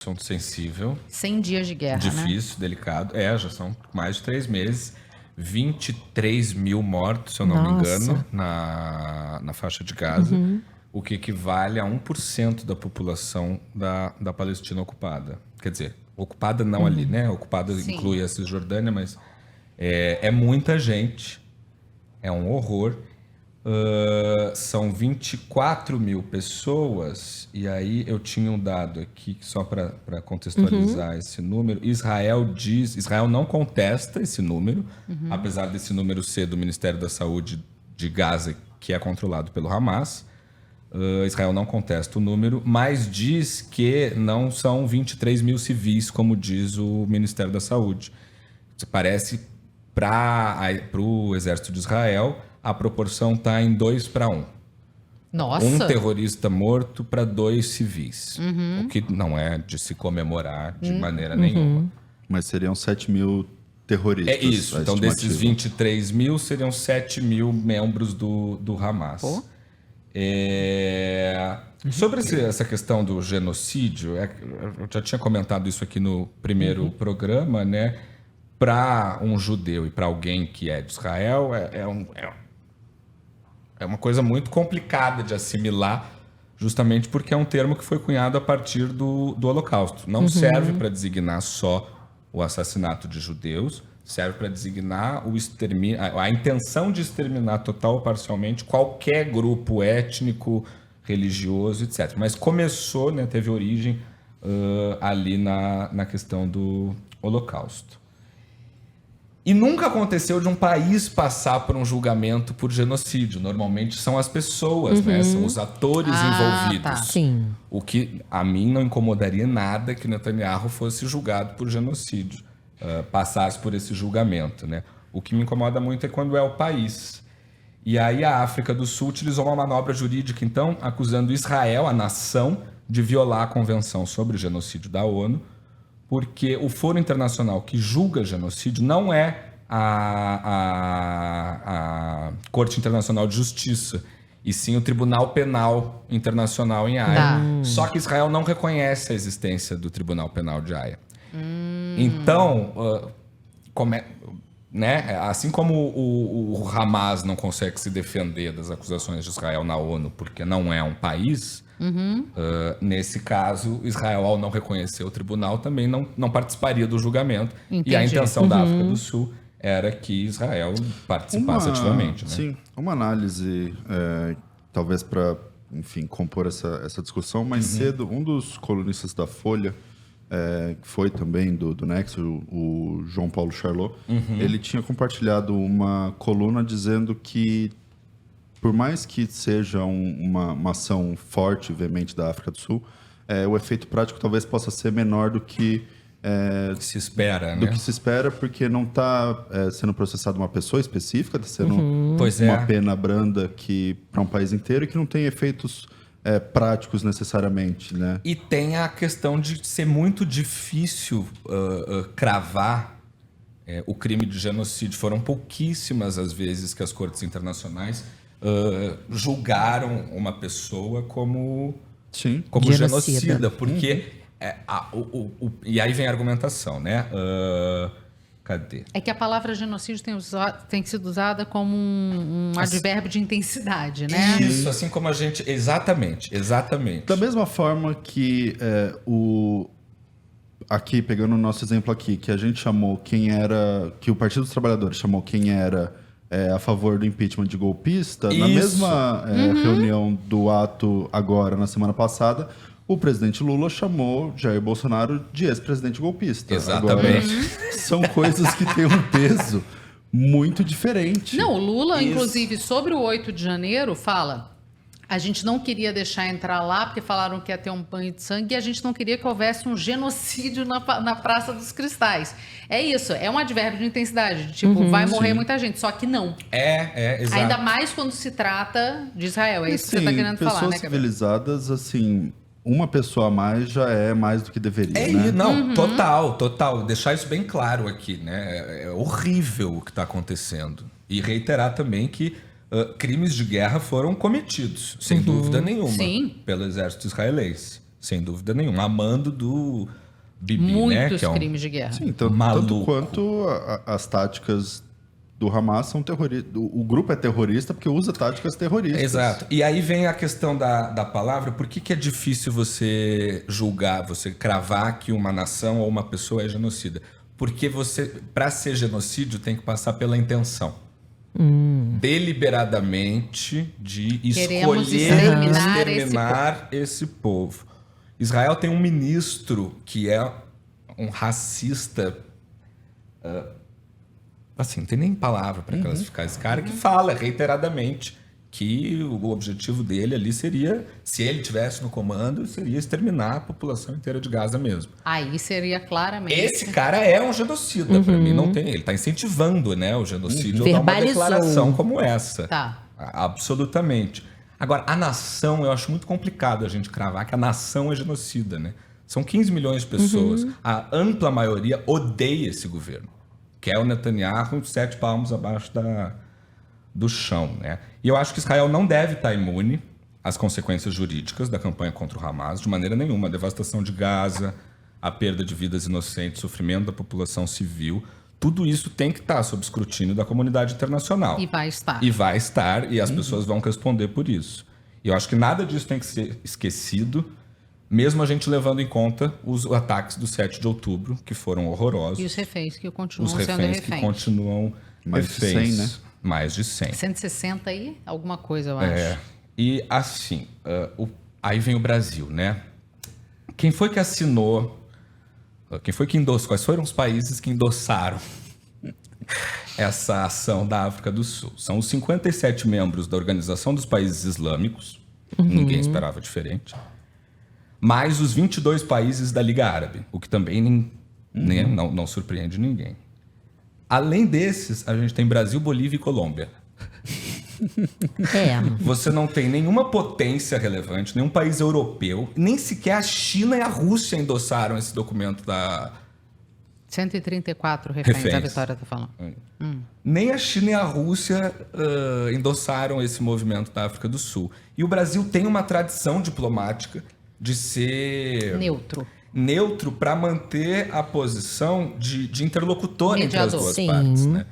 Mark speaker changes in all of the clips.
Speaker 1: assunto sensível.
Speaker 2: 100 dias de guerra,
Speaker 1: difícil, delicado. Já são mais de 3 meses. 23 mil mortos, se eu não me engano, na faixa de Gaza. O que equivale a 1% da população da Palestina ocupada. Quer dizer, ocupada não ali, né? Ocupada inclui a Cisjordânia, mas é muita gente. É um horror. São 24 mil pessoas, e aí eu tinha um dado aqui, só para contextualizar esse número. Israel não contesta esse número, apesar desse número ser do Ministério da Saúde de Gaza, que é controlado pelo Hamas. Israel não contesta o número, mas diz que não são 23 mil civis, como diz o Ministério da Saúde. Parece, para o exército de Israel, a proporção está em 2-1.
Speaker 2: Nossa!
Speaker 1: Um terrorista morto para 2 civis. O que não é de se comemorar de maneira nenhuma.
Speaker 3: Mas seriam 7 mil terroristas.
Speaker 1: É isso. Então, desses 23 mil, seriam 7 mil membros do Hamas. Sobre essa questão do genocídio, eu já tinha comentado isso aqui no primeiro programa, né? Para um judeu e para alguém que é de Israel, é uma coisa muito complicada de assimilar, justamente porque é um termo que foi cunhado a partir do Holocausto. Não serve para designar só o assassinato de judeus, serve para designar a intenção de exterminar total ou parcialmente qualquer grupo étnico, religioso, etc. Mas começou, né, teve origem ali na questão do Holocausto. E nunca aconteceu de um país passar por um julgamento por genocídio. Normalmente são as pessoas, né? São os atores envolvidos.
Speaker 2: Tá.
Speaker 4: Sim.
Speaker 1: O que a mim não incomodaria nada que Netanyahu fosse julgado por genocídio, passasse por esse julgamento, né? O que me incomoda muito é quando é o país. E aí a África do Sul utilizou uma manobra jurídica, então, acusando Israel, a nação, de violar a Convenção sobre o Genocídio da ONU, porque o Foro Internacional que julga genocídio não é a Corte Internacional de Justiça, e sim o Tribunal Penal Internacional em Haia. Só que Israel não reconhece a existência do Tribunal Penal de Haia. Então, né, assim como o Hamas não consegue se defender das acusações de Israel na ONU porque não é um país, nesse caso, Israel, ao não reconhecer o tribunal, também não participaria do julgamento.
Speaker 2: Entendi.
Speaker 1: E a intenção da África do Sul era que Israel participasse ativamente. Né?
Speaker 3: Sim, uma análise, talvez para, enfim, compor essa discussão. Mais cedo, um dos colunistas da Folha, que foi também do Nexo, o João Paulo Charlot, ele tinha compartilhado uma coluna dizendo que, por mais que seja uma ação forte, veemente, da África do Sul, o efeito prático talvez possa ser menor do que
Speaker 1: se espera,
Speaker 3: do
Speaker 1: né?
Speaker 3: que se espera, porque não está sendo processada uma pessoa específica, está sendo
Speaker 1: Pois
Speaker 3: uma pena branda para um país inteiro e que não tem efeitos práticos necessariamente, né?
Speaker 1: E tem a questão de ser muito difícil cravar o crime de genocídio. Foram pouquíssimas as vezes que as cortes internacionais julgaram uma pessoa como genocida, porque e aí vem a argumentação, né? Cadê?
Speaker 2: É que a palavra genocídio tem sido usada como um advérbio de intensidade, né?
Speaker 1: Isso, assim como a gente... Exatamente.
Speaker 3: Da mesma forma que aqui, pegando o nosso exemplo aqui, que a gente chamou que o Partido dos Trabalhadores chamou quem era a favor do impeachment de golpista, na mesma reunião do ato agora, na semana passada, o presidente Lula chamou Jair Bolsonaro de ex-presidente golpista.
Speaker 1: Exatamente.
Speaker 3: Agora, são coisas que têm um peso muito diferente.
Speaker 2: Não, o Lula, inclusive, sobre o 8 de janeiro, fala: a gente não queria deixar entrar lá porque falaram que ia ter um banho de sangue e a gente não queria que houvesse um genocídio na Praça dos Cristais. É isso, é um advérbio de intensidade, de tipo, vai morrer muita gente, só que não.
Speaker 1: Exato.
Speaker 2: Ainda mais quando se trata de Israel, é isso que você está querendo falar, né,
Speaker 3: pessoas civilizadas, assim, uma pessoa a mais já é mais do que deveria, né?
Speaker 1: Não, total. Deixar isso bem claro aqui, né? É horrível o que está acontecendo. E reiterar também que crimes de guerra foram cometidos, sem dúvida nenhuma,
Speaker 2: Sim.
Speaker 1: pelo exército israelense. sem dúvida nenhuma. A mando do Bibi,
Speaker 2: Muitos
Speaker 1: né? Que é
Speaker 2: crimes de guerra.
Speaker 3: Sim, tanto quanto as táticas do Hamas são terroristas. O grupo é terrorista porque usa táticas terroristas.
Speaker 1: Exato. E aí vem a questão da palavra. Por que é difícil você julgar, você cravar que uma nação ou uma pessoa é genocida? Porque para ser genocídio, tem que passar pela intenção. Deliberadamente de
Speaker 2: Queremos
Speaker 1: escolher
Speaker 2: exterminar
Speaker 1: esse povo. Israel tem um ministro que é um racista... assim, não tem nem palavra para classificar esse cara, que fala reiteradamente que o objetivo dele ali seria, se ele tivesse no comando, seria exterminar a população inteira de Gaza mesmo.
Speaker 2: Aí seria claramente...
Speaker 1: Esse cara é um genocida, para mim não tem. Ele está incentivando, né, o genocídio a dar uma declaração como essa.
Speaker 2: Tá.
Speaker 1: Absolutamente. Agora, a nação, eu acho muito complicado a gente cravar que a nação é genocida, né? São 15 milhões de pessoas. A ampla maioria odeia esse governo, que é o Netanyahu 7 palmos abaixo do chão, né? E eu acho que Israel não deve estar imune às consequências jurídicas da campanha contra o Hamas, de maneira nenhuma. A devastação de Gaza, a perda de vidas inocentes, o sofrimento da população civil, tudo isso tem que estar sob escrutínio da comunidade internacional.
Speaker 2: E vai estar.
Speaker 1: E vai estar, e as pessoas vão responder por isso. E eu acho que nada disso tem que ser esquecido, mesmo a gente levando em conta os ataques do 7 de outubro, que foram horrorosos.
Speaker 2: E os reféns que continuam
Speaker 1: Os
Speaker 2: sendo
Speaker 1: reféns
Speaker 2: reféns.
Speaker 1: que continuam
Speaker 3: Mais de 100,
Speaker 1: reféns.
Speaker 3: né?
Speaker 1: Mais de 100.
Speaker 2: 160 aí? Alguma coisa, eu acho.
Speaker 1: E assim, aí vem o Brasil, né? Quem foi que assinou, quem foi que endossou, quais foram os países que endossaram essa ação da África do Sul? São os 57 membros da Organização dos Países Islâmicos, ninguém esperava diferente, mais os 22 países da Liga Árabe, o que também não surpreende ninguém. Além desses, a gente tem Brasil, Bolívia e Colômbia. Você não tem nenhuma potência relevante, nenhum país europeu, nem sequer a China e a Rússia endossaram esse documento da...
Speaker 2: 134 reféns,
Speaker 1: Reféns.
Speaker 2: a Vitória está falando.
Speaker 1: Nem a China e a Rússia endossaram esse movimento da África do Sul. E o Brasil tem uma tradição diplomática de ser... neutro para manter a posição de interlocutor entre as duas partes. Né?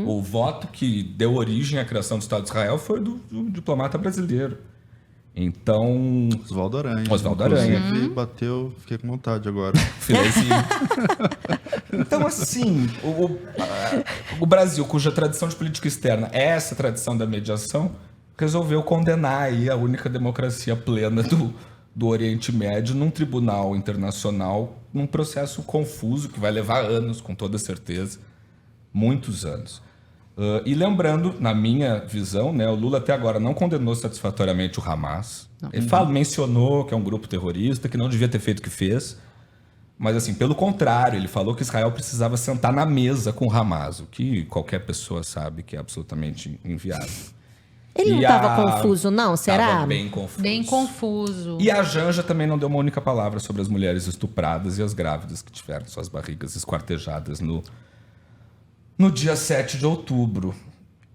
Speaker 1: O voto que deu origem à criação do Estado de Israel foi do diplomata brasileiro. Então...
Speaker 3: Oswaldo Aranha.
Speaker 1: Inclusive,
Speaker 3: bateu, fiquei com vontade agora.
Speaker 1: Filezinho. Então, assim, o Brasil, cuja tradição de política externa é essa tradição da mediação, resolveu condenar aí a única democracia plena do Oriente Médio num tribunal internacional, num processo confuso que vai levar anos, com toda certeza, muitos anos. E lembrando, na minha visão, né, o Lula até agora não condenou satisfatoriamente o Hamas. Ele mencionou que é um grupo terrorista, que não devia ter feito o que fez, mas assim, pelo contrário, ele falou que Israel precisava sentar na mesa com o Hamas, o que qualquer pessoa sabe que é absolutamente inviável.
Speaker 4: Ele não estava confuso, não? Será?
Speaker 1: Estava bem confuso.
Speaker 2: Bem confuso.
Speaker 1: E a Janja também não deu uma única palavra sobre as mulheres estupradas e as grávidas que tiveram suas barrigas esquartejadas no dia 7 de outubro.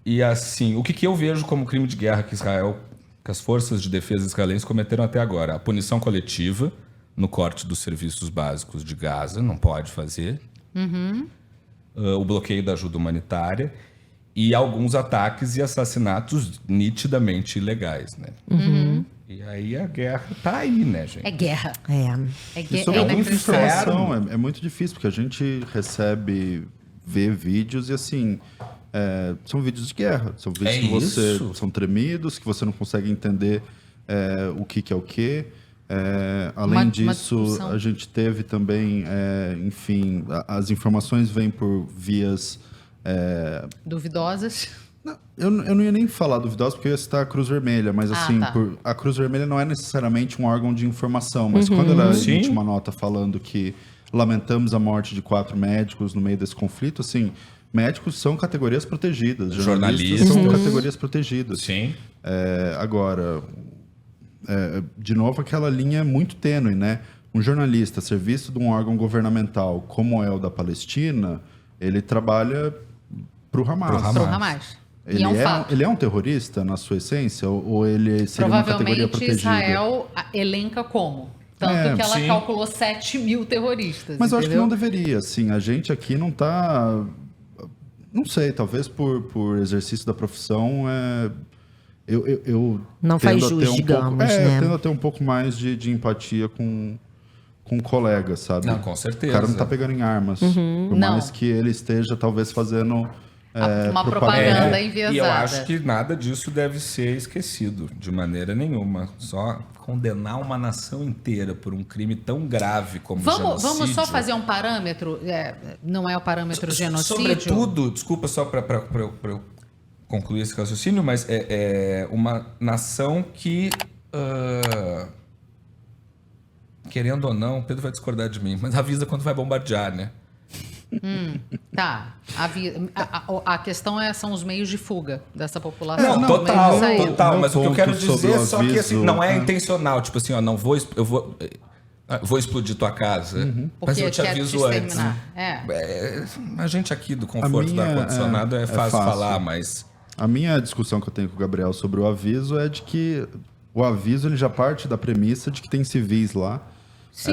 Speaker 1: E assim, o que eu vejo como crime de guerra que as forças de defesa israelenses cometeram até agora? A punição coletiva no corte dos serviços básicos de Gaza, não pode fazer. O bloqueio da ajuda humanitária. E alguns ataques e assassinatos nitidamente ilegais, né? E aí a guerra tá aí, né, gente?
Speaker 2: É guerra.
Speaker 3: E sobre a informação, é muito difícil, porque a gente vê vídeos e assim, são vídeos de guerra. São vídeos que são tremidos, que você não consegue entender o que é o quê. Além disso, a gente teve também, enfim, as informações vêm por vias...
Speaker 2: duvidosas.
Speaker 3: Não, eu não ia nem falar duvidosas, porque eu ia citar a Cruz Vermelha, mas assim, a Cruz Vermelha não é necessariamente um órgão de informação, mas quando ela emite uma nota falando que lamentamos a morte de 4 médicos no meio desse conflito, assim, médicos são categorias protegidas, jornalistas são categorias protegidas.
Speaker 1: Sim.
Speaker 3: Agora, de novo, aquela linha muito tênue, né? Um jornalista, serviço de um órgão governamental, como é o da Palestina, ele trabalha para o Hamas. Ele é um terrorista, na sua essência? Ou ele seria uma categoria protegida?
Speaker 2: Provavelmente Israel elenca como. Tanto que ela
Speaker 1: sim.
Speaker 2: calculou 7 mil terroristas.
Speaker 3: Mas eu acho que
Speaker 2: entendeu?
Speaker 3: não deveria, assim. A gente aqui não tá... Não sei, talvez por exercício da profissão, eu
Speaker 4: Não faz
Speaker 3: tendo a ter
Speaker 4: jus, digamos,
Speaker 3: pouco,
Speaker 4: né?
Speaker 3: eu tendo a ter um pouco mais de empatia com colegas, sabe?
Speaker 1: Não, com certeza.
Speaker 3: O cara não tá pegando em armas. Por
Speaker 2: Não.
Speaker 3: mais que ele esteja, talvez, fazendo
Speaker 2: Uma propaganda
Speaker 1: E eu
Speaker 2: enviesada.
Speaker 1: acho que nada disso deve ser esquecido, de maneira nenhuma. Só condenar uma nação inteira por um crime tão grave como
Speaker 2: Vamos
Speaker 1: genocídio.
Speaker 2: só fazer um parâmetro, não é o parâmetro genocídio?
Speaker 1: Sobretudo, desculpa só para eu concluir esse raciocínio, mas é uma nação que, querendo ou não, Pedro vai discordar de mim, mas avisa quando vai bombardear, né?
Speaker 2: Tá. A questão são os meios de fuga dessa população.
Speaker 1: Não,
Speaker 2: os meios de
Speaker 1: total,
Speaker 2: saída.
Speaker 1: total. Mas o que eu quero
Speaker 3: ponto sobre
Speaker 1: dizer é
Speaker 3: o
Speaker 1: só que assim, não é
Speaker 3: aviso,
Speaker 1: intencional. Tipo assim, ó, não vou, eu vou explodir tua casa, mas
Speaker 2: Porque
Speaker 1: eu te
Speaker 2: quer
Speaker 1: aviso
Speaker 2: te
Speaker 1: antes.
Speaker 2: exterminar.
Speaker 1: A gente aqui do conforto do ar-condicionado é fácil falar, mas...
Speaker 3: A minha discussão que eu tenho com o Gabriel sobre o aviso é de que o aviso ele já parte da premissa de que tem civis lá.
Speaker 2: Sim.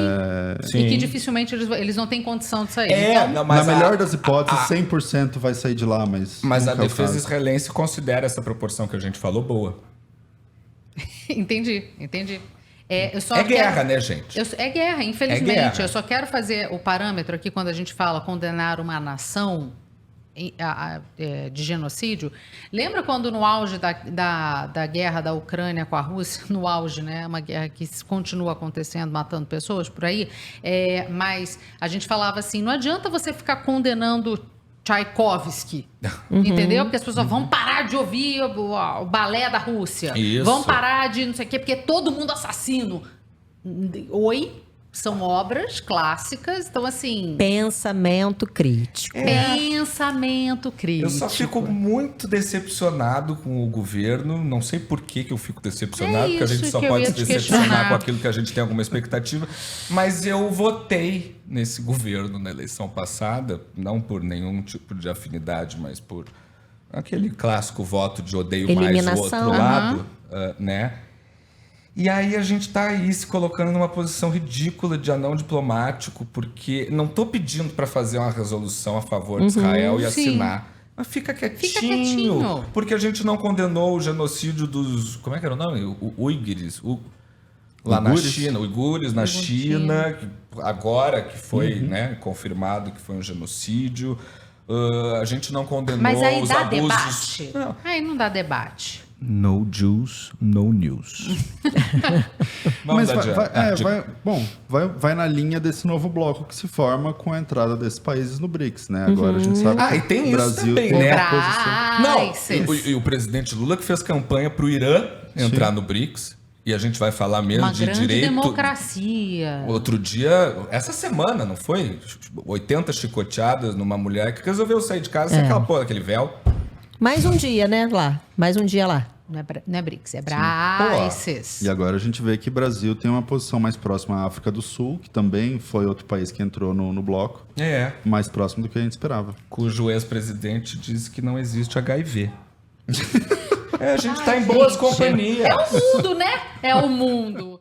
Speaker 1: Sim.
Speaker 2: E que dificilmente eles não têm condição de sair.
Speaker 1: Não, mas
Speaker 3: Na melhor das hipóteses, 100% vai sair de lá, mas
Speaker 1: a
Speaker 3: nunca é o
Speaker 1: defesa
Speaker 3: caso.
Speaker 1: israelense considera essa proporção que a gente falou boa.
Speaker 2: Entendi. Eu só
Speaker 1: É
Speaker 2: quero-
Speaker 1: guerra, né, gente?
Speaker 2: É guerra, infelizmente.
Speaker 1: É guerra.
Speaker 2: Eu só quero fazer o parâmetro aqui quando a gente fala condenar uma nação de genocídio. Lembra quando no auge da guerra da Ucrânia com a Rússia, no auge, né? Uma guerra que continua acontecendo, matando pessoas por aí, mas a gente falava assim, não adianta você ficar condenando Tchaikovsky, entendeu? Porque as pessoas vão parar de ouvir o balé da Rússia,
Speaker 1: Isso.
Speaker 2: vão parar de não sei o quê, porque é todo mundo assassino. Oi? São obras clássicas, então assim...
Speaker 4: Pensamento crítico.
Speaker 2: Pensamento crítico.
Speaker 1: Eu só fico muito decepcionado com o governo. Não sei por que eu fico decepcionado, porque a gente
Speaker 2: isso
Speaker 1: só
Speaker 2: que eu
Speaker 1: pode
Speaker 2: ia
Speaker 1: se
Speaker 2: te
Speaker 1: decepcionar
Speaker 2: questionar.
Speaker 1: com aquilo que a gente tem alguma expectativa. Mas eu votei nesse governo na eleição passada, não por nenhum tipo de afinidade, mas por aquele clássico voto de odeio mais o
Speaker 4: Eliminação.
Speaker 1: outro lado, né? E aí a gente tá aí se colocando numa posição ridícula de anão diplomático, porque não tô pedindo para fazer uma resolução a favor de Israel e
Speaker 2: sim.
Speaker 1: assinar. Mas fica quietinho,
Speaker 2: quietinho.
Speaker 1: porque a gente não condenou o genocídio dos... Como é que era o nome? Uigures. Lá na
Speaker 3: Uigures?
Speaker 1: China. Uigures na China. Agora que foi né, confirmado que foi um genocídio. A gente não condenou
Speaker 2: Mas aí
Speaker 1: os
Speaker 2: dá
Speaker 1: abusos...
Speaker 2: debate?
Speaker 1: Não.
Speaker 2: Aí não dá debate.
Speaker 1: No Jews, no news.
Speaker 3: Mas
Speaker 1: adiante.
Speaker 3: vai na linha desse novo bloco que se forma com a entrada desses países no BRICS, né? Agora a gente sabe
Speaker 1: E tem
Speaker 3: o
Speaker 1: isso
Speaker 3: Brasil
Speaker 1: também,
Speaker 3: tem
Speaker 1: né?
Speaker 3: uma posição.
Speaker 1: Não, e o presidente Lula que fez campanha para o Irã entrar no BRICS. E a gente vai falar mesmo
Speaker 2: Uma
Speaker 1: de
Speaker 2: grande
Speaker 1: direito.
Speaker 2: democracia.
Speaker 1: Outro dia, essa semana, não foi? 80 chicoteadas numa mulher que resolveu sair de casa sem aquela porra, aquele véu.
Speaker 4: Mais um dia, né, lá. Mais um dia lá.
Speaker 2: Não é BRICS, é BRICS.
Speaker 3: E agora a gente vê que o Brasil tem uma posição mais próxima à África do Sul, que também foi outro país que entrou no bloco, mais próximo do que a gente esperava.
Speaker 1: Cujo ex-presidente disse que não existe HIV. A gente tá em boas companhias.
Speaker 2: É o mundo, né? É o mundo.